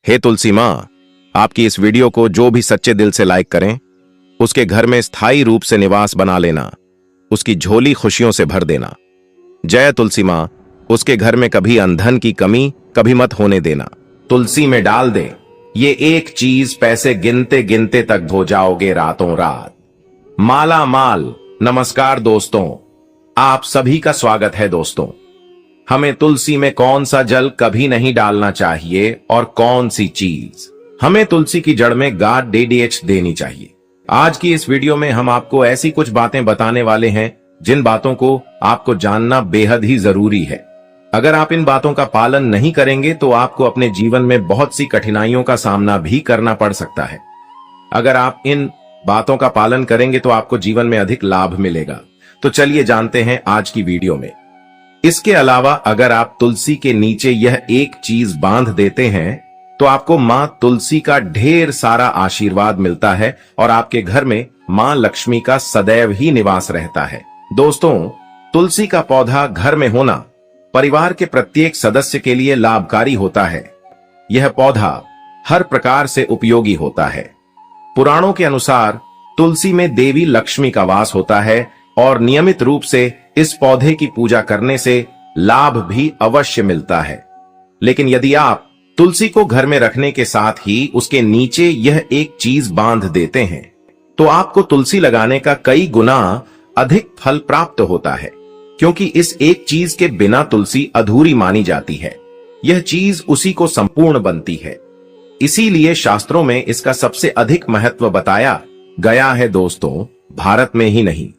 हे तुलसी माँ, आपकी इस वीडियो को जो भी सच्चे दिल से लाइक करें, उसके घर में स्थायी रूप से निवास बना लेना, उसकी झोली खुशियों से भर देना। जय तुलसी माँ, उसके घर में कभी अनधन की कमी कभी मत होने देना। तुलसी में डाल दे ये एक चीज, पैसे गिनते गिनते तक हो जाओगे रातों रात। माला माल। नमस्कार दोस्तों, आप सभी का स्वागत है। दोस्तों, हमें तुलसी में कौन सा जल कभी नहीं डालना चाहिए और कौन सी चीज हमें तुलसी की जड़ में गाढ़ DDH देनी चाहिए। आज की इस वीडियो में हम आपको ऐसी कुछ बातें बताने वाले हैं जिन बातों को आपको जानना बेहद ही जरूरी है। अगर आप इन बातों का पालन नहीं करेंगे तो आपको अपने जीवन में बहुत सी कठिनाइयों का सामना भी करना पड़ सकता है। अगर आप इन बातों का पालन करेंगे तो आपको जीवन में अधिक लाभ मिलेगा। तो चलिए जानते हैं आज की वीडियो में। इसके अलावा अगर आप तुलसी के नीचे यह एक चीज बांध देते हैं तो आपको मां तुलसी का ढेर सारा आशीर्वाद मिलता है और आपके घर में मां लक्ष्मी का सदैव ही निवास रहता है। दोस्तों, तुलसी का पौधा घर में होना परिवार के प्रत्येक सदस्य के लिए लाभकारी होता है। यह पौधा हर प्रकार से उपयोगी होता है। पुराणों के अनुसार तुलसी में देवी लक्ष्मी का वास होता है और नियमित रूप से इस पौधे की पूजा करने से लाभ भी अवश्य मिलता है। लेकिन यदि आप तुलसी को घर में रखने के साथ ही उसके नीचे यह एक चीज बांध देते हैं तो आपको तुलसी लगाने का कई गुना अधिक फल प्राप्त होता है, क्योंकि इस एक चीज के बिना तुलसी अधूरी मानी जाती है। यह चीज उसी को संपूर्ण बनती है। इसीलिए शास्त्रों में इसका सबसे अधिक महत्व बताया गया है। दोस्तों, भारत में ही नहीं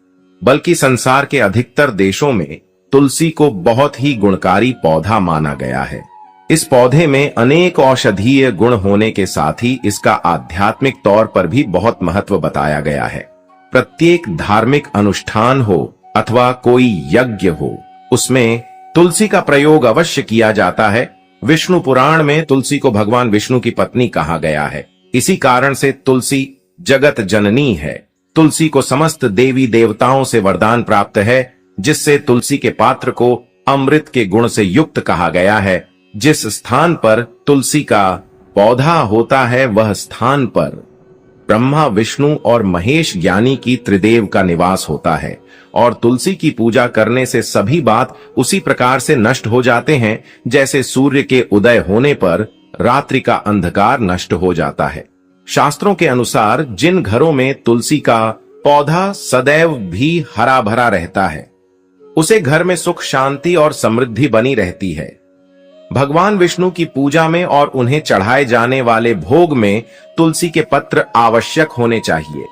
बल्कि संसार के अधिकतर देशों में तुलसी को बहुत ही गुणकारी पौधा माना गया है। इस पौधे में अनेक औषधीय गुण होने के साथ ही इसका आध्यात्मिक तौर पर भी बहुत महत्व बताया गया है। प्रत्येक धार्मिक अनुष्ठान हो अथवा कोई यज्ञ हो, उसमें तुलसी का प्रयोग अवश्य किया जाता है। विष्णु पुराण में तुलसी को भगवान विष्णु की पत्नी कहा गया है। इसी कारण से तुलसी जगत जननी है। तुलसी को समस्त देवी देवताओं से वरदान प्राप्त है, जिससे तुलसी के पात्र को अमृत के गुण से युक्त कहा गया है। जिस स्थान पर तुलसी का पौधा होता है वह स्थान पर ब्रह्मा, विष्णु और महेश ज्ञानी की त्रिदेव का निवास होता है। और तुलसी की पूजा करने से सभी बात उसी प्रकार से नष्ट हो जाते हैं जैसे सूर्य के उदय होने पर रात्रि का अंधकार नष्ट हो जाता है। शास्त्रों के अनुसार जिन घरों में तुलसी का पौधा सदैव भी हरा भरा रहता है, उसे घर में सुख, शांति और समृद्धि बनी रहती है। भगवान विष्णु की पूजा में और उन्हें चढ़ाए जाने वाले भोग में तुलसी के पत्र आवश्यक होने चाहिए,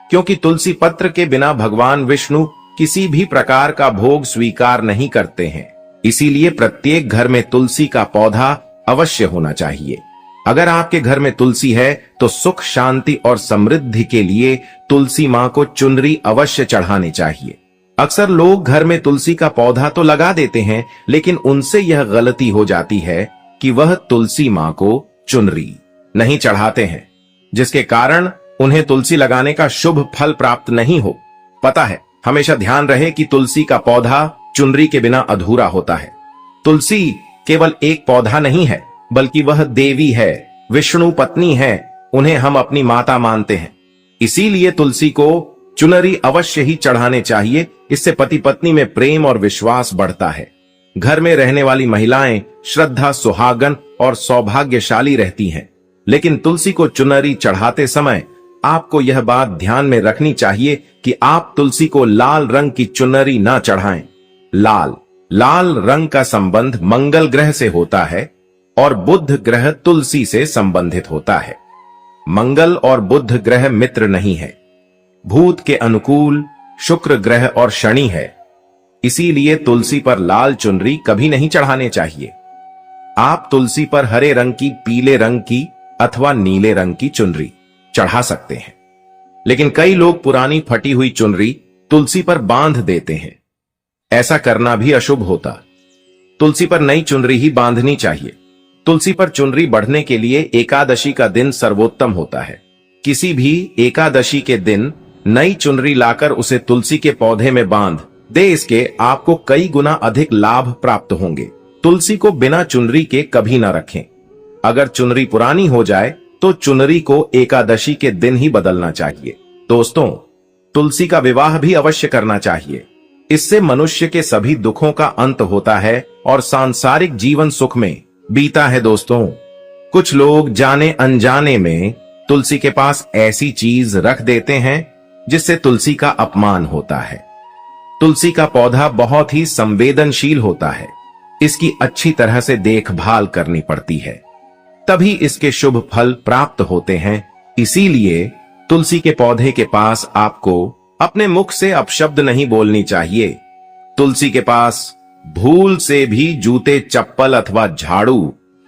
क्योंकि तुलसी पत्र के बिना भगवान विष्णु किसी भी प्रकार का भोग स्वीकार नहीं करते हैं। इसीलिए प्रत्येक घर में तुलसी का पौधा अवश्य होना चाहिए। अगर आपके घर में तुलसी है तो सुख, शांति और समृद्धि के लिए तुलसी मां को चुनरी अवश्य चढ़ानी चाहिए। अक्सर लोग घर में तुलसी का पौधा तो लगा देते हैं, लेकिन उनसे यह गलती हो जाती है कि वह तुलसी मां को चुनरी नहीं चढ़ाते हैं, जिसके कारण उन्हें तुलसी लगाने का शुभ फल प्राप्त नहीं हो। पता है, हमेशा ध्यान रहे कि तुलसी का पौधा चुनरी के बिना अधूरा होता है। तुलसी केवल एक पौधा नहीं है, बल्कि वह देवी है, विष्णु पत्नी है। उन्हें हम अपनी माता मानते हैं। इसीलिए तुलसी को चुनरी अवश्य ही चढ़ाने चाहिए। इससे पति पत्नी में प्रेम और विश्वास बढ़ता है। घर में रहने वाली महिलाएं श्रद्धा, सुहागन और सौभाग्यशाली रहती हैं। लेकिन तुलसी को चुनरी चढ़ाते समय आपको यह बात ध्यान में रखनी चाहिए कि आप तुलसी को लाल रंग की चुनरी न चढ़ाएं। लाल रंग का संबंध मंगल ग्रह से होता है और बुध ग्रह तुलसी से संबंधित होता है। मंगल और बुध ग्रह मित्र नहीं है। भूत के अनुकूल शुक्र ग्रह और शनि है। इसीलिए तुलसी पर लाल चुनरी कभी नहीं चढ़ाने चाहिए। आप तुलसी पर हरे रंग की, पीले रंग की अथवा नीले रंग की चुनरी चढ़ा सकते हैं। लेकिन कई लोग पुरानी फटी हुई चुनरी तुलसी पर बांध देते हैं। ऐसा करना भी अशुभ होता। तुलसी पर नई चुनरी ही बांधनी चाहिए। तुलसी पर चुनरी बढ़ने के लिए एकादशी का दिन सर्वोत्तम होता है। किसी भी एकादशी के दिन नई चुनरी लाकर उसे तुलसी के पौधे में बांध दे, इसके आपको कई गुना अधिक लाभ प्राप्त होंगे। तुलसी को बिना चुनरी के कभी न रखें। अगर चुनरी पुरानी हो जाए तो चुनरी को एकादशी के दिन ही बदलना चाहिए। दोस्तों, तुलसी का विवाह भी अवश्य करना चाहिए। इससे मनुष्य के सभी दुखों का अंत होता है और सांसारिक जीवन सुख में बीता है। दोस्तों, कुछ लोग जाने अनजाने में तुलसी के पास ऐसी चीज रख देते हैं जिससे तुलसी का अपमान होता है। तुलसी का पौधा बहुत ही संवेदनशील होता है। इसकी अच्छी तरह से देखभाल करनी पड़ती है, तभी इसके शुभ फल प्राप्त होते हैं। इसीलिए तुलसी के पौधे के पास आपको अपने मुख से अपशब्द नहीं बोलनी चाहिए। तुलसी के पास भूल से भी जूते, चप्पल अथवा झाड़ू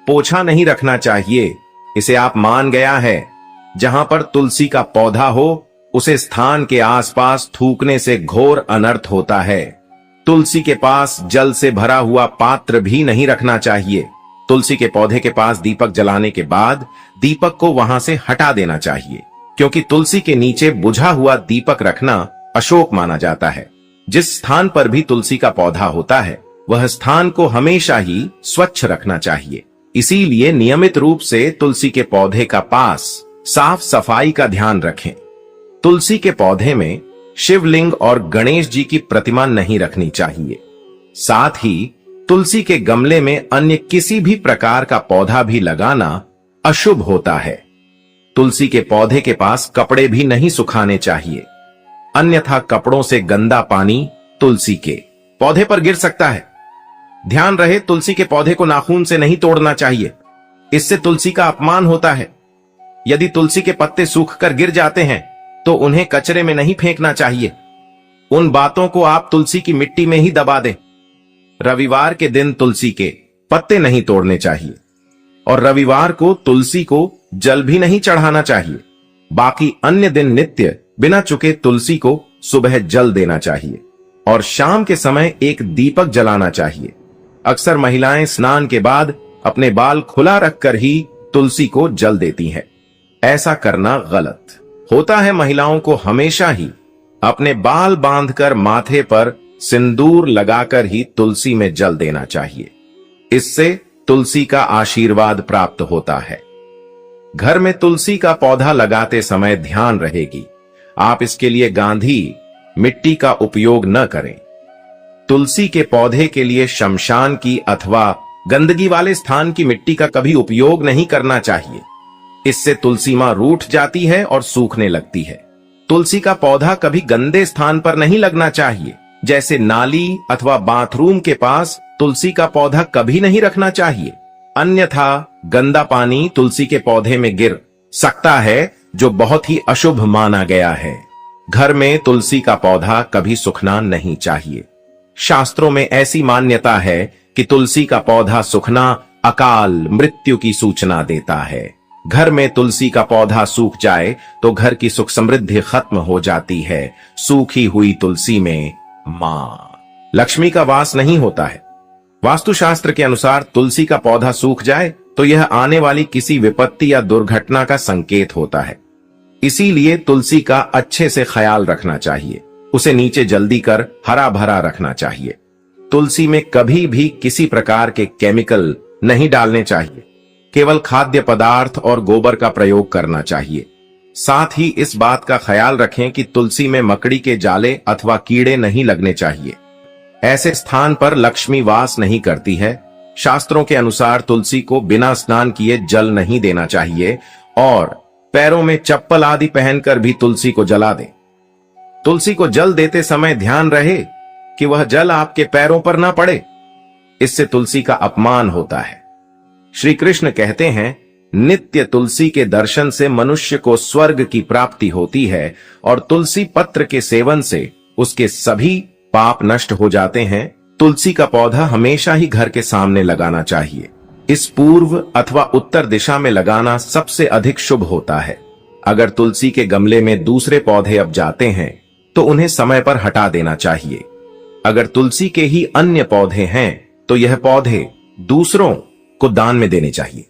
पोछा नहीं रखना चाहिए। इसे आप मान गया है, जहां पर तुलसी का पौधा हो उसे स्थान के आसपास थूकने से घोर अनर्थ होता है। तुलसी के पास जल से भरा हुआ पात्र भी नहीं रखना चाहिए। तुलसी के पौधे के पास दीपक जलाने के बाद दीपक को वहां से हटा देना चाहिए, क्योंकि तुलसी के नीचे बुझा हुआ दीपक रखना अशुभ माना जाता है। जिस स्थान पर भी तुलसी का पौधा होता है वह स्थान को हमेशा ही स्वच्छ रखना चाहिए। इसीलिए नियमित रूप से तुलसी के पौधे का पास साफ सफाई का ध्यान रखें। तुलसी के पौधे में शिवलिंग और गणेश जी की प्रतिमा नहीं रखनी चाहिए। साथ ही तुलसी के गमले में अन्य किसी भी प्रकार का पौधा भी लगाना अशुभ होता है। तुलसी के पौधे के पास कपड़े भी नहीं सुखाने चाहिए, अन्यथा कपड़ों से गंदा पानी तुलसी के पौधे पर गिर सकता है। ध्यान रहे, तुलसी के पौधे को नाखून से नहीं तोड़ना चाहिए, इससे तुलसी का अपमान होता है। यदि तुलसी के पत्ते सूखकर गिर जाते हैं तो उन्हें कचरे में नहीं फेंकना चाहिए। उन बातों को आप तुलसी की मिट्टी में ही दबा दें। रविवार के दिन तुलसी के पत्ते नहीं तोड़ने चाहिए और रविवार को तुलसी को जल भी नहीं चढ़ाना चाहिए। बाकी अन्य दिन नित्य बिना चुके तुलसी को सुबह जल देना चाहिए और शाम के समय एक दीपक जलाना चाहिए। अक्सर महिलाएं स्नान के बाद अपने बाल खुला रखकर ही तुलसी को जल देती हैं। ऐसा करना गलत होता है। महिलाओं को हमेशा ही अपने बाल बांधकर माथे पर सिंदूर लगाकर ही तुलसी में जल देना चाहिए। इससे तुलसी का आशीर्वाद प्राप्त होता है। घर में तुलसी का पौधा लगाते समय ध्यान रहेगी, आप इसके लिए गांधी मिट्टी का उपयोग न करें। तुलसी के पौधे के लिए शमशान की अथवा गंदगी वाले स्थान की मिट्टी का कभी उपयोग नहीं करना चाहिए। इससे तुलसी मां रूठ जाती है और सूखने लगती है। तुलसी का पौधा कभी गंदे स्थान पर नहीं लगना चाहिए, जैसे नाली अथवा बाथरूम के पास तुलसी का पौधा कभी नहीं रखना चाहिए, अन्यथा गंदा पानी तुलसी के पौधे में गिर सकता है, जो बहुत ही अशुभ माना गया है। घर में तुलसी का पौधा कभी सूखना नहीं चाहिए। शास्त्रों में ऐसी मान्यता है कि तुलसी का पौधा सूखना अकाल मृत्यु की सूचना देता है। घर में तुलसी का पौधा सूख जाए तो घर की सुख समृद्धि खत्म हो जाती है। सूखी हुई तुलसी में मां लक्ष्मी का वास नहीं होता है। वास्तुशास्त्र के अनुसार तुलसी का पौधा सूख जाए तो यह आने वाली किसी विपत्ति या दुर्घटना का संकेत होता है। इसीलिए तुलसी का अच्छे से ख्याल रखना चाहिए। उसे नीचे जल्दी कर हरा भरा रखना चाहिए। तुलसी में कभी भी किसी प्रकार के केमिकल नहीं डालने चाहिए। केवल खाद्य पदार्थ और गोबर का प्रयोग करना चाहिए। साथ ही इस बात का ख्याल रखें कि तुलसी में मकड़ी के जाले अथवा कीड़े नहीं लगने चाहिए। ऐसे स्थान पर लक्ष्मी वास नहीं करती है। शास्त्रों के अनुसार तुलसी को बिना स्नान किए जल नहीं देना चाहिए और पैरों में चप्पल आदि पहनकर भी तुलसी को जला दें। तुलसी को जल देते समय ध्यान रहे कि वह जल आपके पैरों पर ना पड़े, इससे तुलसी का अपमान होता है। श्री कृष्ण कहते हैं, नित्य तुलसी के दर्शन से मनुष्य को स्वर्ग की प्राप्ति होती है और तुलसी पत्र के सेवन से उसके सभी पाप नष्ट हो जाते हैं। तुलसी का पौधा हमेशा ही घर के सामने लगाना चाहिए। इस पूर्व अथवा उत्तर दिशा में लगाना सबसे अधिक शुभ होता है। अगर तुलसी के गमले में दूसरे पौधे अब जाते हैं तो उन्हें समय पर हटा देना चाहिए। अगर तुलसी के ही अन्य पौधे हैं तो यह पौधे दूसरों को दान में देने चाहिए।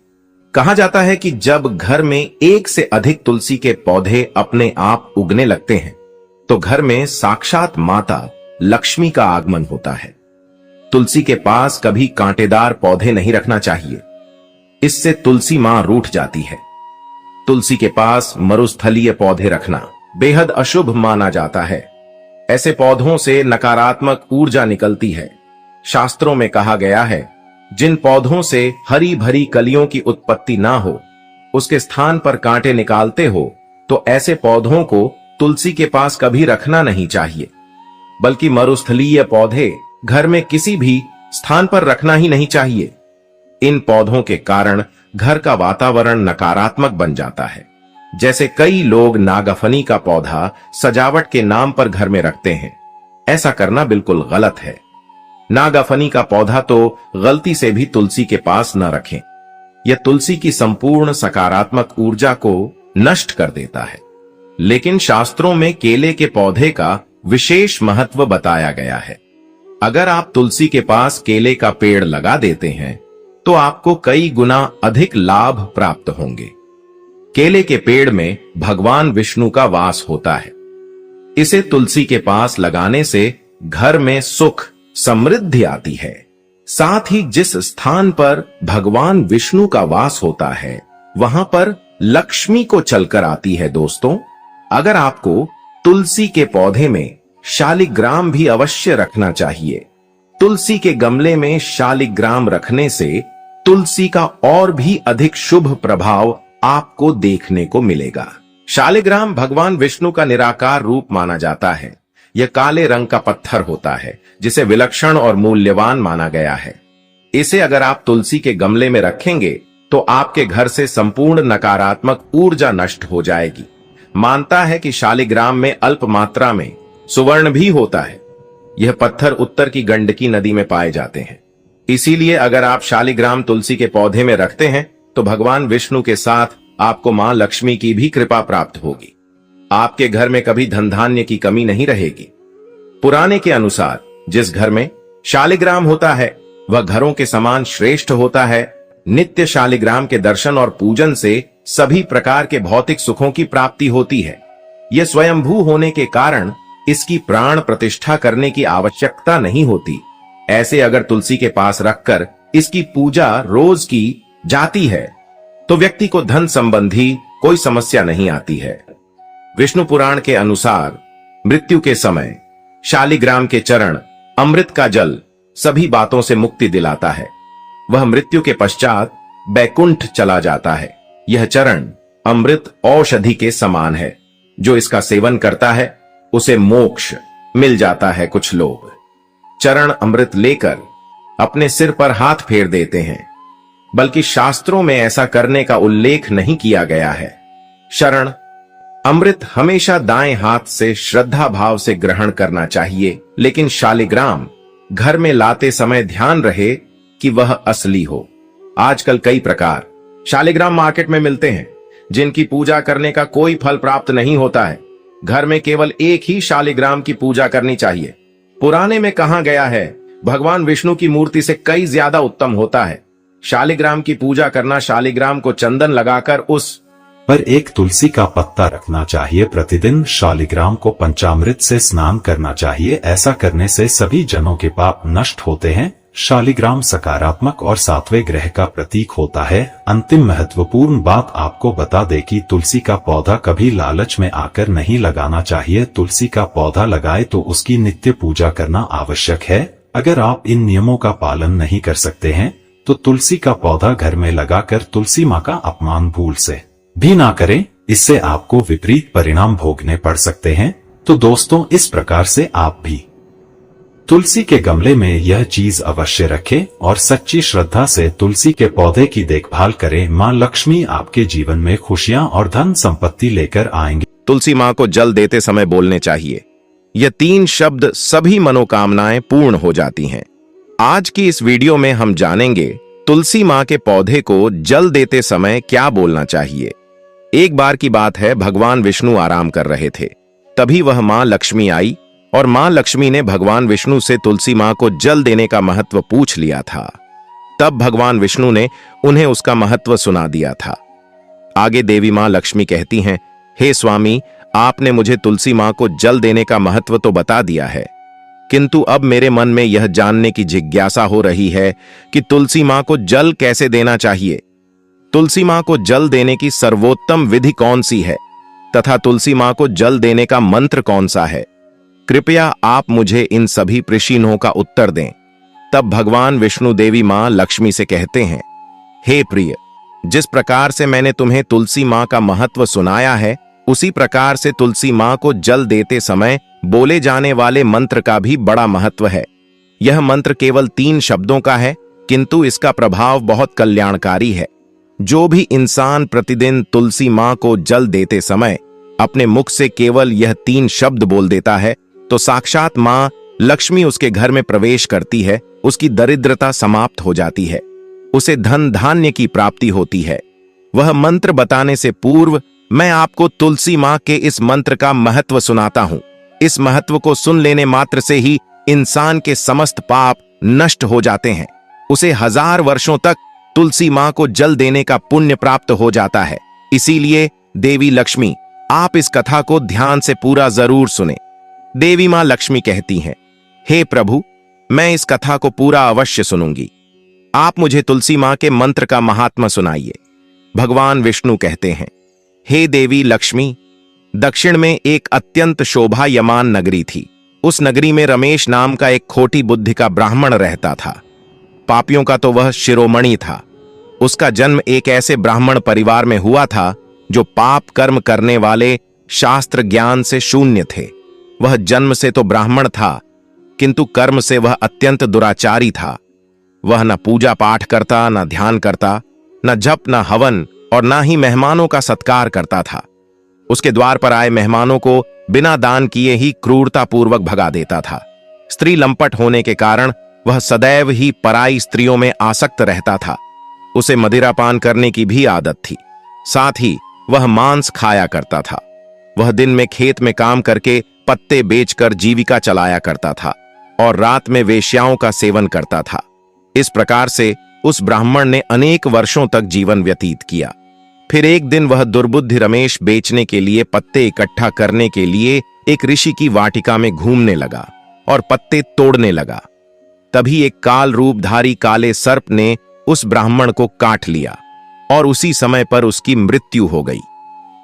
कहा जाता है कि जब घर में एक से अधिक तुलसी के पौधे अपने आप उगने लगते हैं तो घर में साक्षात माता लक्ष्मी का आगमन होता है। तुलसी के पास कभी कांटेदार पौधे नहीं रखना चाहिए। इससे तुलसी मां रूठ जाती है। तुलसी के पास मरुस्थलीय पौधे रखना बेहद अशुभ माना जाता है। ऐसे पौधों से नकारात्मक ऊर्जा निकलती है। शास्त्रों में कहा गया है, जिन पौधों से हरी भरी कलियों की उत्पत्ति ना हो, उसके स्थान पर कांटे निकालते हो, तो ऐसे पौधों को तुलसी के पास कभी रखना नहीं चाहिए। बल्कि मरुस्थलीय पौधे घर में किसी भी स्थान पर रखना ही नहीं चाहिए। इन पौधों के कारण घर का वातावरण नकारात्मक बन जाता है। जैसे कई लोग नागफनी का पौधा सजावट के नाम पर घर में रखते हैं। ऐसा करना बिल्कुल गलत है। नागफनी का पौधा तो गलती से भी तुलसी के पास न रखें। यह तुलसी की संपूर्ण सकारात्मक ऊर्जा को नष्ट कर देता है। लेकिन शास्त्रों में केले के पौधे का विशेष महत्व बताया गया है। अगर आप तुलसी के पास केले का पेड़ लगा देते हैं तो आपको कई गुना अधिक लाभ प्राप्त होंगे। केले के पेड़ में भगवान विष्णु का वास होता है। इसे तुलसी के पास लगाने से घर में सुख समृद्धि आती है। साथ ही जिस स्थान पर भगवान विष्णु का वास होता है वहां पर लक्ष्मी को चलकर आती है। दोस्तों, अगर आपको तुलसी के पौधे में शालिग्राम भी अवश्य रखना चाहिए। तुलसी के गमले में शालिग्राम रखने से तुलसी का और भी अधिक शुभ प्रभाव आपको देखने को मिलेगा। शालिग्राम भगवान विष्णु का निराकार रूप माना जाता है। यह काले रंग का पत्थर होता है जिसे विलक्षण और मूल्यवान माना गया है। इसे अगर आप तुलसी के गमले में रखेंगे तो आपके घर से संपूर्ण नकारात्मक ऊर्जा नष्ट हो जाएगी। मानता है कि शालिग्राम में अल्प मात्रा में सुवर्ण भी होता है। यह पत्थर उत्तर की गंडकी नदी में पाए जाते हैं। इसीलिए अगर आप शालिग्राम तुलसी के पौधे में रखते हैं तो भगवान विष्णु के साथ आपको मां लक्ष्मी की भी कृपा प्राप्त होगी। आपके घर में कभी धन धान्य की कमी नहीं रहेगी। पुराने के अनुसार जिस घर में शालिग्राम होता है वह घरों के समान श्रेष्ठ होता है। नित्य शालिग्राम के दर्शन और पूजन से सभी प्रकार के भौतिक सुखों की प्राप्ति होती है। यह स्वयंभू होने के कारण इसकी प्राण प्रतिष्ठा करने की आवश्यकता नहीं होती। ऐसे अगर तुलसी के पास रखकर इसकी पूजा रोज की जाती है तो व्यक्ति को धन संबंधी कोई समस्या नहीं आती है। विष्णु पुराण के अनुसार मृत्यु के समय शालिग्राम के चरण, अमृत का जल सभी बातों से मुक्ति दिलाता है। वह मृत्यु के पश्चात बैकुंठ चला जाता है। यह चरण अमृत औषधि के समान है। जो इसका सेवन करता है उसे मोक्ष मिल जाता है। कुछ लोग चरण अमृत लेकर अपने सिर पर हाथ फेर देते हैं, बल्कि शास्त्रों में ऐसा करने का उल्लेख नहीं किया गया है। शरण अमृत हमेशा दाएं हाथ से श्रद्धा भाव से ग्रहण करना चाहिए, लेकिन शालिग्राम घर में लाते समय ध्यान रहे कि वह असली हो। आजकल कई प्रकार शालिग्राम मार्केट में मिलते हैं जिनकी पूजा करने का कोई फल प्राप्त नहीं होता है। घर में केवल एक ही शालिग्राम की पूजा करनी चाहिए। पुराने में कहा गया है भगवान विष्णु की मूर्ति से कई ज्यादा उत्तम होता है। शालिग्राम की पूजा करना, शालिग्राम को चंदन लगाकर उस पर एक तुलसी का पत्ता रखना चाहिए। प्रतिदिन शालिग्राम को पंचामृत से स्नान करना चाहिए। ऐसा करने से सभी जनों के पाप नष्ट होते हैं। शालिग्राम सकारात्मक और सातवें ग्रह का प्रतीक होता है। अंतिम महत्वपूर्ण बात आपको बता दे कि तुलसी का पौधा कभी लालच में आकर नहीं लगाना चाहिए। तुलसी का पौधा लगाए तो उसकी नित्य पूजा करना आवश्यक है। अगर आप इन नियमों का पालन नहीं कर सकते हैं तो तुलसी का पौधा घर में लगाकर तुलसी माँ का अपमान भूल से भी ना करें। इससे आपको विपरीत परिणाम भोगने पड़ सकते हैं। तो दोस्तों, इस प्रकार से आप भी तुलसी के गमले में यह चीज अवश्य रखें और सच्ची श्रद्धा से तुलसी के पौधे की देखभाल करें। मां लक्ष्मी आपके जीवन में खुशियां और धन संपत्ति लेकर आएंगे। तुलसी मां को जल देते समय बोलने चाहिए। ये 3 शब्द सभी मनोकामनाएं पूर्ण हो जाती हैं। आज की इस वीडियो में हम जानेंगे तुलसी मां के पौधे को जल देते समय क्या बोलना चाहिए। एक बार की बात है, भगवान विष्णु आराम कर रहे थे। तभी वह मां लक्ष्मी आई और मां लक्ष्मी ने भगवान विष्णु से तुलसी मां को जल देने का महत्व पूछ लिया था। तब भगवान विष्णु ने उन्हें उसका महत्व सुना दिया था। आगे देवी मां लक्ष्मी कहती हैं, हे स्वामी, आपने मुझे तुलसी मां को जल देने का महत्व तो बता दिया है, किंतु अब मेरे मन में यह जानने की जिज्ञासा हो रही है कि तुलसी मां को जल कैसे देना चाहिए। तुलसी मां को जल देने की सर्वोत्तम विधि कौन सी है तथा तुलसी मां को जल देने का मंत्र कौन सा है? कृपया आप मुझे इन सभी प्रश्नों का उत्तर दें। तब भगवान विष्णु देवी मां लक्ष्मी से कहते हैं, हे प्रिय, जिस प्रकार से मैंने तुम्हें तुलसी मां का महत्व सुनाया है, उसी प्रकार से तुलसी मां को जल देते समय बोले जाने वाले मंत्र का भी बड़ा महत्व है। यह मंत्र केवल 3 शब्दों का है, किंतु इसका प्रभाव बहुत कल्याणकारी है। जो भी इंसान प्रतिदिन तुलसी मां को जल देते समय अपने मुख से केवल यह 3 शब्द बोल देता है, तो साक्षात मां लक्ष्मी उसके घर में प्रवेश करती है, उसकी दरिद्रता समाप्त हो जाती है, उसे धन धान्य की प्राप्ति होती है। वह मंत्र बताने से पूर्व मैं आपको तुलसी मां के इस मंत्र का महत्व सुनाता हूं। इस महत्व को सुन लेने मात्र से ही इंसान के समस्त पाप नष्ट हो जाते हैं। उसे 1000 वर्षों तक तुलसी मां को जल देने का पुण्य प्राप्त हो जाता है। इसीलिए देवी लक्ष्मी, आप इस कथा को ध्यान से पूरा जरूर सुने। देवी मां लक्ष्मी कहती हैं, हे प्रभु, मैं इस कथा को पूरा अवश्य सुनूंगी। आप मुझे तुलसी मां के मंत्र का महात्मा सुनाइए। भगवान विष्णु कहते हैं, हे देवी लक्ष्मी, दक्षिण में एक अत्यंत शोभायमान नगरी थी। उस नगरी में रमेश नाम का एक खोटी बुद्धि का ब्राह्मण रहता था। पापियों का तो वह शिरोमणि था। उसका जन्म एक ऐसे ब्राह्मण परिवार में हुआ था जो पाप कर्म करने वाले, शास्त्र ज्ञान से शून्य थे। वह जन्म से तो ब्राह्मण था, किंतु कर्म से वह अत्यंत दुराचारी था। वह न पूजा पाठ करता, न ध्यान करता, न जप, न हवन और न ही मेहमानों का सत्कार करता था। उसके द्वार पर आए मेहमानों को बिना दान किए ही क्रूरतापूर्वक भगा देता था। स्त्री लंपट होने के कारण वह सदैव ही पराई स्त्रियों में आसक्त रहता था। उसे मदिरापान करने की भी आदत थी। साथ ही वह मांस खाया करता था। वह दिन में खेत में काम करके पत्ते बेचकर जीविका चलाया करता था और रात में वेश्याओं का सेवन करता था। इस प्रकार से उस ब्राह्मण ने अनेक वर्षों तक जीवन व्यतीत किया। फिर एक दिन वह दुर्बुद्धि रमेश बेचने के लिए पत्ते इकट्ठा करने के लिए एक ऋषि की वाटिका में घूमने लगा और पत्ते तोड़ने लगा। तभी एक काल रूपधारी काले सर्प ने उस ब्राह्मण को काट लिया और उसी समय पर उसकी मृत्यु हो गई।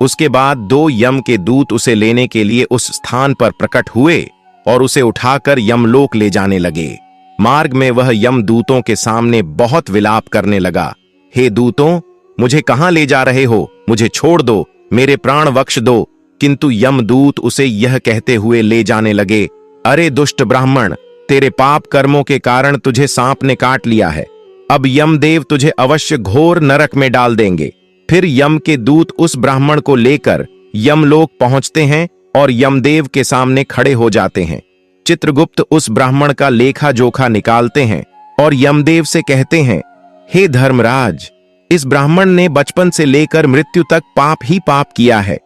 उसके बाद 2 यम के दूत उसे लेने के लिए उस स्थान पर प्रकट हुए और उसे उठाकर यमलोक ले जाने लगे। मार्ग में वह यमदूतों के सामने बहुत विलाप करने लगा, हे दूतों, मुझे कहां ले जा रहे हो? मुझे छोड़ दो, मेरे प्राण बख्श दो। किंतु यमदूत उसे यह कहते हुए ले जाने लगे, अरे दुष्ट ब्राह्मण, तेरे पाप कर्मों के कारण तुझे सांप ने काट लिया है। अब यमदेव तुझे अवश्य घोर नरक में डाल देंगे। फिर यम के दूत उस ब्राह्मण को लेकर यमलोक पहुंचते हैं और यमदेव के सामने खड़े हो जाते हैं। चित्रगुप्त उस ब्राह्मण का लेखा जोखा निकालते हैं और यमदेव से कहते हैं, हे धर्मराज, इस ब्राह्मण ने बचपन से लेकर मृत्यु तक पाप ही पाप किया है।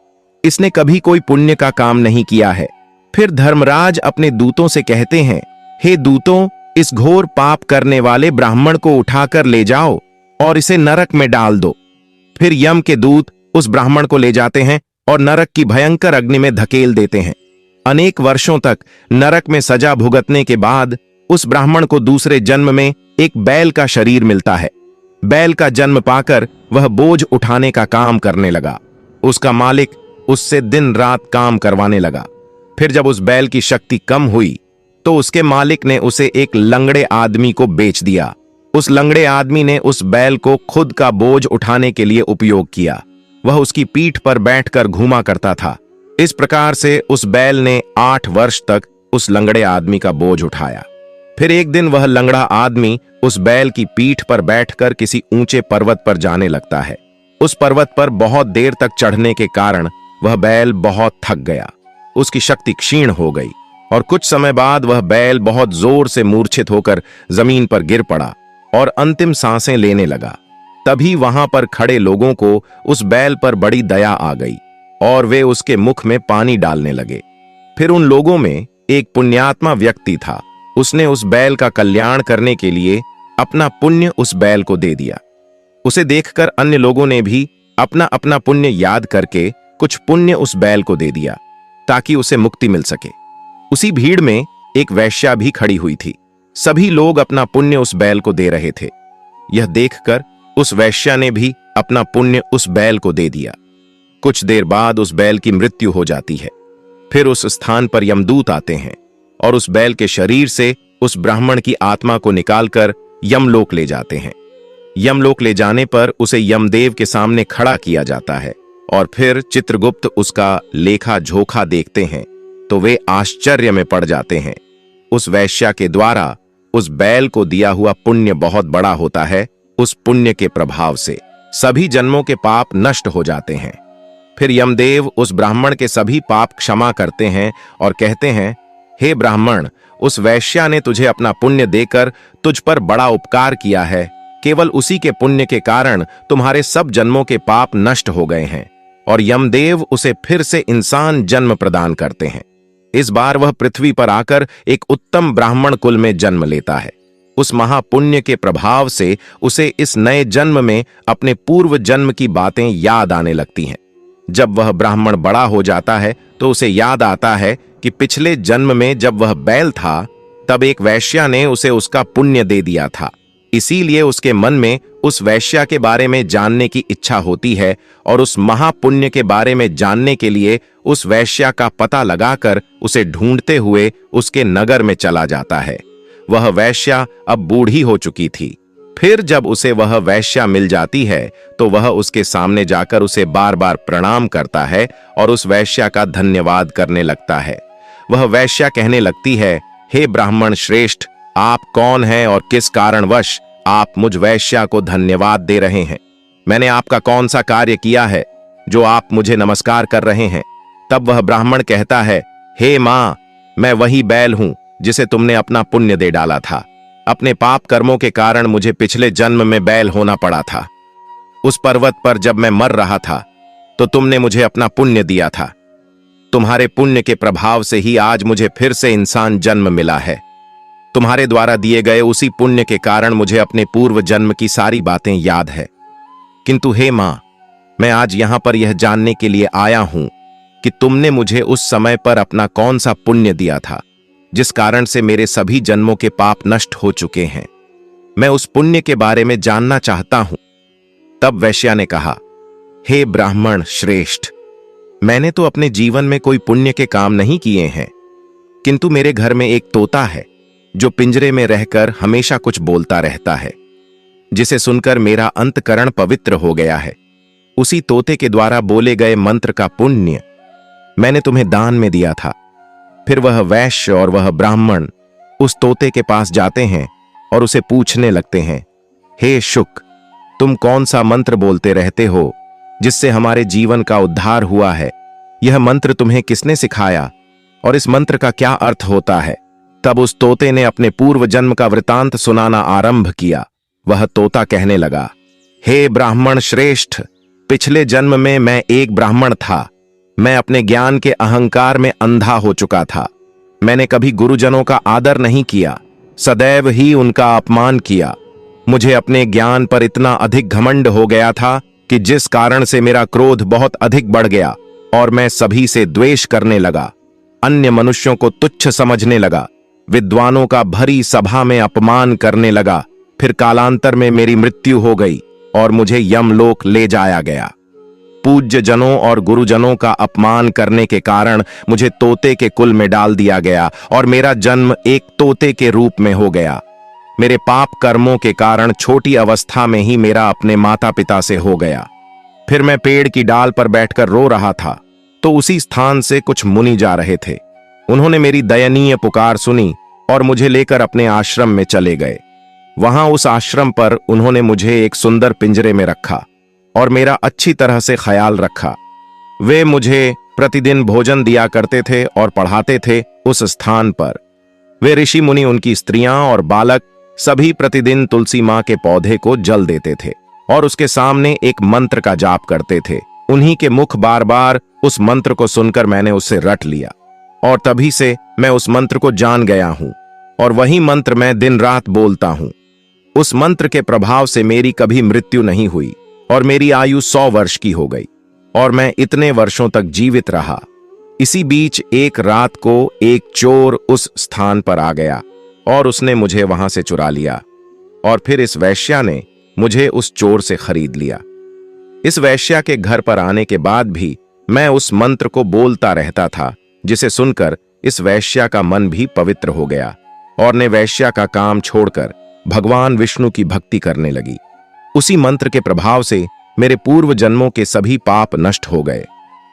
इसने कभी कोई पुण्य का काम नहीं किया है। फिर धर्मराज अपने दूतों से कहते हैं, हे दूतों, इस घोर पाप करने वाले ब्राह्मण को उठाकर ले जाओ और इसे नरक में डाल दो। फिर यम के दूत उस ब्राह्मण को ले जाते हैं और नरक की भयंकर अग्नि में धकेल देते हैं। अनेक वर्षों तक नरक में सजा भुगतने के बाद उस ब्राह्मण को दूसरे जन्म में एक बैल का शरीर मिलता है। बैल का जन्म पाकर वह बोझ उठाने का काम करने लगा। उसका मालिक उससे दिन रात काम करवाने लगा। फिर जब उस बैल की शक्ति कम हुई तो उसके मालिक ने उसे एक लंगड़े आदमी को बेच दिया। उस लंगड़े आदमी ने उस बैल को खुद का बोझ उठाने के लिए उपयोग किया। वह उसकी पीठ पर बैठकर घूमा करता था। इस प्रकार से उस बैल ने 8 वर्ष तक उस लंगड़े आदमी का बोझ उठाया। फिर एक दिन वह लंगड़ा आदमी उस बैल की पीठ पर बैठकर किसी ऊंचे पर्वत पर जाने लगता है। उस पर्वत पर बहुत देर तक चढ़ने के कारण वह बैल बहुत थक गया। उसकी शक्ति क्षीण हो गई और कुछ समय बाद वह बैल बहुत जोर से मूर्छित होकर जमीन पर गिर पड़ा और अंतिम सांसें लेने लगा। तभी वहां पर खड़े लोगों को उस बैल पर बड़ी दया आ गई और वे उसके मुख में पानी डालने लगे। फिर उन लोगों में एक पुण्यात्मा व्यक्ति था। उसने उस बैल का कल्याण करने के लिए अपना पुण्य उस बैल को दे दिया। उसे देखकर अन्य लोगों ने भी अपना अपना पुण्य याद करके कुछ पुण्य उस बैल को दे दिया ताकि उसे मुक्ति मिल सके। उसी भीड़ में एक वैश्या भी खड़ी हुई थी। सभी लोग अपना पुण्य उस बैल को दे रहे थे। यह देखकर उस वैश्या ने भी अपना पुण्य उस बैल को दे दिया। कुछ देर बाद उस बैल की मृत्यु हो जाती है। फिर उस स्थान पर यमदूत आते हैं और उस बैल के शरीर से उस ब्राह्मण की आत्मा को निकालकर यमलोक ले जाते हैं। यमलोक ले जाने पर उसे यमदेव के सामने खड़ा किया जाता है और फिर चित्रगुप्त उसका लेखा जोखा देखते हैं तो वे आश्चर्य में पड़ जाते हैं। उस वैश्या के द्वारा उस बैल को दिया हुआ पुण्य बहुत बड़ा होता है। उस पुण्य के प्रभाव से सभी जन्मों के पाप नष्ट हो जाते हैं। फिर यमदेव उस ब्राह्मण के सभी पाप क्षमा करते हैं और कहते हैं, हे ब्राह्मण, उस वैश्या ने तुझे अपना पुण्य देकर तुझ पर बड़ा उपकार किया है। केवल उसी के पुण्य के कारण तुम्हारे सब जन्मों के पाप नष्ट हो गए हैं और यमदेव उसे फिर से इंसान जन्म प्रदान करते हैं। इस बार वह पृथ्वी पर आकर एक उत्तम ब्राह्मण कुल में जन्म लेता है। उस महापुण्य के प्रभाव से उसे इस नए जन्म में अपने पूर्व जन्म की बातें याद आने लगती हैं। जब वह ब्राह्मण बड़ा हो जाता है तो उसे याद आता है कि पिछले जन्म में जब वह बैल था तब एक वैश्या ने उसे उसका पुण्य दे दिया था। इसीलिए उसके मन में उस वैश्या के बारे में जानने की इच्छा होती है और उस महापुण्य के बारे में जानने के लिए उस वैश्या का पता लगाकर उसे ढूंढते हुए उसके नगर में चला जाता है। वह वैश्या अब बूढ़ी हो चुकी थी। फिर जब उसे वह वैश्या मिल जाती है तो वह उसके सामने जाकर उसे बार बार प्रणाम करता है और उस वैश्या का धन्यवाद करने लगता है। वह वैश्या कहने लगती है, हे ब्राह्मण श्रेष्ठ, आप कौन हैं और किस कारणवश आप मुझ वैश्या को धन्यवाद दे रहे हैं? मैंने आपका कौन सा कार्य किया है जो आप मुझे नमस्कार कर रहे हैं? तब वह ब्राह्मण कहता है, हे मां, मैं वही बैल हूं जिसे तुमने अपना पुण्य दे डाला था। अपने पाप कर्मों के कारण मुझे पिछले जन्म में बैल होना पड़ा था। उस पर्वत पर जब मैं मर रहा था तो तुमने मुझे अपना पुण्य दिया था। तुम्हारे पुण्य के प्रभाव से ही आज मुझे फिर से इंसान जन्म मिला है। तुम्हारे द्वारा दिए गए उसी पुण्य के कारण मुझे अपने पूर्व जन्म की सारी बातें याद है। किंतु हे मां, मैं आज यहां पर यह जानने के लिए आया हूं कि तुमने मुझे उस समय पर अपना कौन सा पुण्य दिया था जिस कारण से मेरे सभी जन्मों के पाप नष्ट हो चुके हैं। मैं उस पुण्य के बारे में जानना चाहता हूं। तब वैश्या ने कहा, हे ब्राह्मण श्रेष्ठ, मैंने तो अपने जीवन में कोई पुण्य के काम नहीं किए हैं, किंतु मेरे घर में एक तोता है जो पिंजरे में रहकर हमेशा कुछ बोलता रहता है, जिसे सुनकर मेरा अंतकरण पवित्र हो गया है। उसी तोते के द्वारा बोले गए मंत्र का पुण्य मैंने तुम्हें दान में दिया था। फिर वह वैश्य और वह ब्राह्मण उस तोते के पास जाते हैं और उसे पूछने लगते हैं, हे शुक, तुम कौन सा मंत्र बोलते रहते हो जिससे हमारे जीवन का उद्धार हुआ है? यह मंत्र तुम्हें किसने सिखाया और इस मंत्र का क्या अर्थ होता है? तब उस तोते ने अपने पूर्व जन्म का वृतांत सुनाना आरंभ किया। वह तोता कहने लगा, हे ब्राह्मण श्रेष्ठ, पिछले जन्म में मैं एक ब्राह्मण था। मैं अपने ज्ञान के अहंकार में अंधा हो चुका था। मैंने कभी गुरुजनों का आदर नहीं किया, सदैव ही उनका अपमान किया। मुझे अपने ज्ञान पर इतना अधिक घमंड हो गया था कि जिस कारण से मेरा क्रोध बहुत अधिक बढ़ गया और मैं सभी से द्वेष करने लगा। अन्य मनुष्यों को तुच्छ समझने लगा, विद्वानों का भरी सभा में अपमान करने लगा। फिर कालांतर में मेरी मृत्यु हो गई और मुझे यमलोक ले जाया गया। पूज्य जनों और गुरुजनों का अपमान करने के कारण मुझे तोते के कुल में डाल दिया गया और मेरा जन्म एक तोते के रूप में हो गया। मेरे पाप कर्मों के कारण छोटी अवस्था में ही मेरा अपने माता पिता से हो गया। फिर मैं पेड़ की डाल पर बैठकर रो रहा था तो उसी स्थान से कुछ मुनि जा रहे थे। उन्होंने मेरी दयनीय पुकार सुनी और मुझे लेकर अपने आश्रम में चले गए। वहां उस आश्रम पर उन्होंने मुझे एक सुंदर पिंजरे में रखा और मेरा अच्छी तरह से ख्याल रखा। वे मुझे प्रतिदिन भोजन दिया करते थे और पढ़ाते थे। उस स्थान पर वे ऋषि मुनि, उनकी स्त्रियां और बालक सभी प्रतिदिन तुलसी मां के पौधे को जल देते थे और उसके सामने एक मंत्र का जाप करते थे। उन्हीं के मुख बार बार उस मंत्र को सुनकर मैंने उसे रट लिया और तभी से मैं उस मंत्र को जान गया हूं और वही मंत्र मैं दिन रात बोलता हूं। उस मंत्र के प्रभाव से मेरी कभी मृत्यु नहीं हुई और मेरी आयु 100 वर्ष की हो गई और मैं इतने वर्षों तक जीवित रहा। इसी बीच एक रात को एक चोर उस स्थान पर आ गया और उसने मुझे वहां से चुरा लिया और फिर इस वैश्या ने मुझे उस चोर से खरीद लिया। इस वैश्या के घर पर आने के बाद भी मैं उस मंत्र को बोलता रहता था, जिसे सुनकर इस वैश्या का मन भी पवित्र हो गया और ने वैश्या का काम छोड़कर भगवान विष्णु की भक्ति करने लगी। उसी मंत्र के प्रभाव से मेरे पूर्व जन्मों के सभी पाप नष्ट हो गए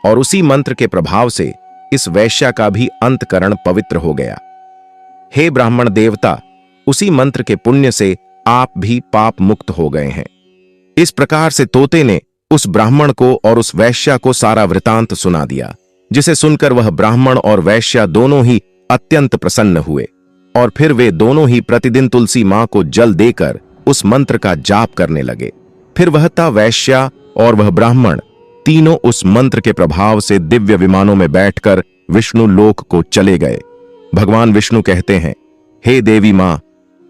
और उसी मंत्र के प्रभाव से इस वैश्या का भी अंतकरण पवित्र हो गया। हे ब्राह्मण देवता, उसी मंत्र के पुण्य से आप भी पाप मुक्त हो गए हैं। इस प्रकार से तोते ने उस ब्राह्मण को और उस वैश्या को सारा वृतांत सुना दिया, जिसे सुनकर वह ब्राह्मण और वैश्या दोनों ही अत्यंत प्रसन्न हुए और फिर वे दोनों ही प्रतिदिन तुलसी मां को जल देकर उस मंत्र का जाप करने लगे। फिर वह ता वैश्या और वह ब्राह्मण तीनों उस मंत्र के प्रभाव से दिव्य विमानों में बैठकर विष्णु लोक को चले गए। भगवान विष्णु कहते हैं, हे देवी मां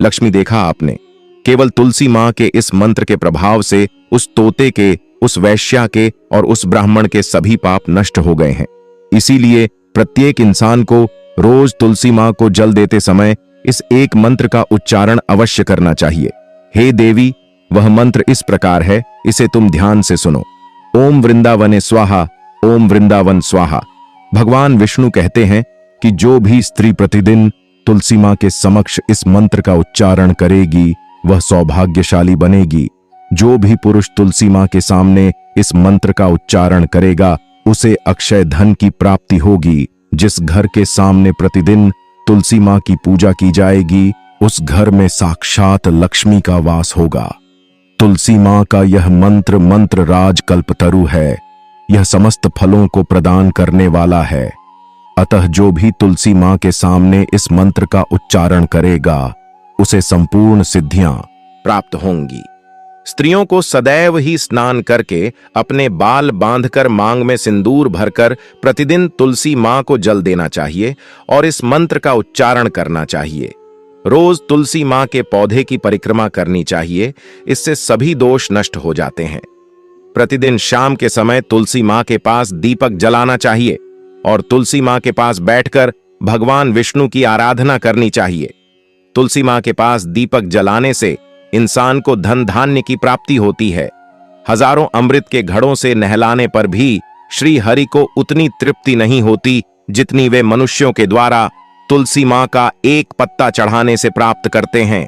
लक्ष्मी, देखा आपने, केवल तुलसी मां के इस मंत्र के प्रभाव से उस तोते के, उस वैश्या के और उस ब्राह्मण के सभी पाप नष्ट हो गए हैं। इसीलिए प्रत्येक इंसान को रोज तुलसी मां को जल देते समय इस एक मंत्र का उच्चारण अवश्य करना चाहिए। हे देवी, वह मंत्र इस प्रकार है, इसे तुम ध्यान से सुनो। ओम वृंदावने स्वाहा, ओम वृंदावन स्वाहा। भगवान विष्णु कहते हैं कि जो भी स्त्री प्रतिदिन तुलसी मां के समक्ष इस मंत्र का उच्चारण करेगी वह सौभाग्यशाली बनेगी। जो भी पुरुष तुलसी मां के सामने इस मंत्र का उच्चारण करेगा उसे अक्षय धन की प्राप्ति होगी। जिस घर के सामने प्रतिदिन तुलसी मां की पूजा की जाएगी उस घर में साक्षात लक्ष्मी का वास होगा। तुलसी मां का यह मंत्र मंत्र राज कल्पतरु है। यह समस्त फलों को प्रदान करने वाला है। अतः जो भी तुलसी मां के सामने इस मंत्र का उच्चारण करेगा उसे संपूर्ण सिद्धियां प्राप्त होंगी। स्त्रियों को सदैव ही स्नान करके अपने बाल बांधकर मांग में सिंदूर भरकर प्रतिदिन तुलसी मां को जल देना चाहिए और इस मंत्र का उच्चारण करना चाहिए। रोज तुलसी मां के पौधे की परिक्रमा करनी चाहिए, इससे सभी दोष नष्ट हो जाते हैं। प्रतिदिन शाम के समय तुलसी मां के पास दीपक जलाना चाहिए और तुलसी मां के पास बैठकर भगवान विष्णु की आराधना करनी चाहिए। तुलसी मां के पास दीपक जलाने से इंसान को धन धान्य की प्राप्ति होती है। हजारों अमृत के घड़ों से नहलाने पर भी श्री हरि को उतनी तृप्ति नहीं होती जितनी वे मनुष्यों के द्वारा तुलसी मां का एक पत्ता चढ़ाने से प्राप्त करते हैं।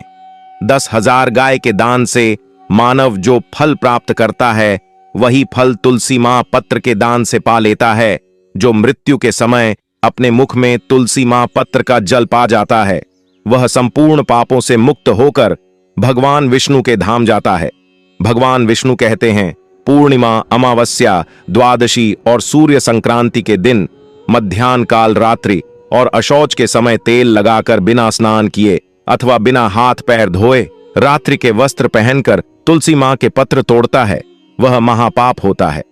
10,000 गाय के दान से मानव जो फल प्राप्त करता है वही फल तुलसी मां पत्र के दान से पा लेता है। जो मृत्यु के समय अपने मुख में तुलसी मां पत्र का जल पा जाता है वह संपूर्ण पापों से मुक्त होकर भगवान विष्णु के धाम जाता है। भगवान विष्णु कहते हैं, पूर्णिमा, अमावस्या, द्वादशी और सूर्य संक्रांति के दिन मध्याह्न काल रात्रि और अशौच के समय तेल लगाकर बिना स्नान किए अथवा बिना हाथ पैर धोए रात्रि के वस्त्र पहनकर तुलसी मां के पत्र तोड़ता है वह महापाप होता है।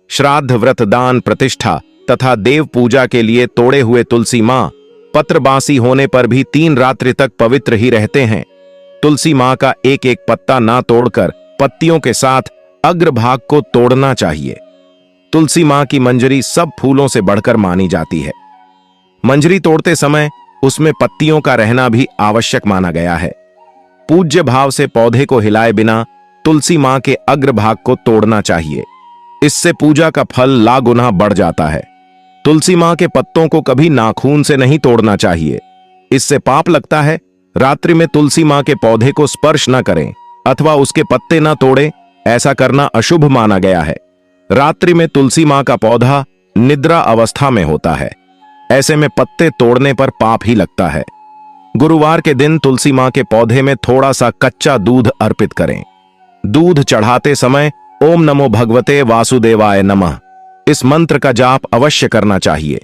श्राद्ध, व्रत, दान, प्रतिष्ठा तथा देव पूजा के लिए तोड़े हुए तुलसी मां पत्र बासी होने पर भी 3 रात्रि तक पवित्र ही रहते हैं। तुलसी मां का एक एक पत्ता ना तोड़कर पत्तियों के साथ अग्रभाग को तोड़ना चाहिए। तुलसी मां की मंजरी सब फूलों से बढ़कर मानी जाती है। मंजरी तोड़ते समय उसमें पत्तियों का रहना भी आवश्यक माना गया है। पूज्य भाव से पौधे को हिलाए बिना तुलसी मां के अग्रभाग को तोड़ना चाहिए। इससे पूजा का फल लागुना बढ़ जाता है। तुलसी मां के पत्तों को कभी नाखून से नहीं तोड़ना चाहिए, इससे पाप लगता है। रात्रि में तुलसी मां के पौधे को स्पर्श न करें अथवा उसके पत्ते न तोड़ें, ऐसा करना अशुभ माना गया है। रात्रि में तुलसी मां का पौधा निद्रा अवस्था में होता है, ऐसे में पत्ते तोड़ने पर पाप ही लगता है। गुरुवार के दिन तुलसी मां के पौधे में थोड़ा सा कच्चा दूध अर्पित करें। दूध चढ़ाते समय ओम नमो भगवते वासुदेवाय नमः इस मंत्र का जाप अवश्य करना चाहिए।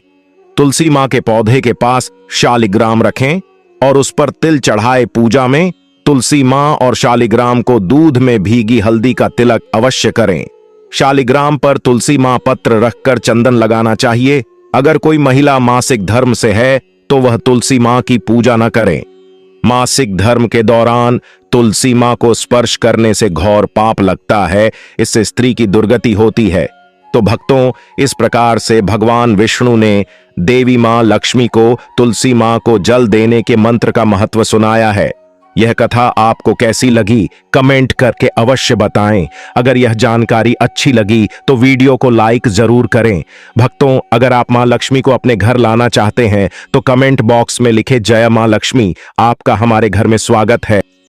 तुलसी मां के पौधे के पास शालिग्राम रखें और उस पर तिल चढ़ाए पूजा में तुलसी मां और शालिग्राम को दूध में भीगी हल्दी का तिलक अवश्य करें। शालिग्राम पर तुलसी मां पत्र रखकर चंदन लगाना चाहिए। अगर कोई महिला मासिक धर्म से है तो वह तुलसी मां की पूजा न करें। मासिक धर्म के दौरान तुलसी मां को स्पर्श करने से घोर पाप लगता है, इससे स्त्री की दुर्गति होती है। तो भक्तों, इस प्रकार से भगवान विष्णु ने देवी मां लक्ष्मी को तुलसी मां को जल देने के मंत्र का महत्व सुनाया है। यह कथा आपको कैसी लगी कमेंट करके अवश्य बताएं। अगर यह जानकारी अच्छी लगी तो वीडियो को लाइक जरूर करें। भक्तों, अगर आप मां लक्ष्मी को अपने घर लाना चाहते हैं तो कमेंट बॉक्स में लिखे जय मां लक्ष्मी। आपका हमारे घर में स्वागत है।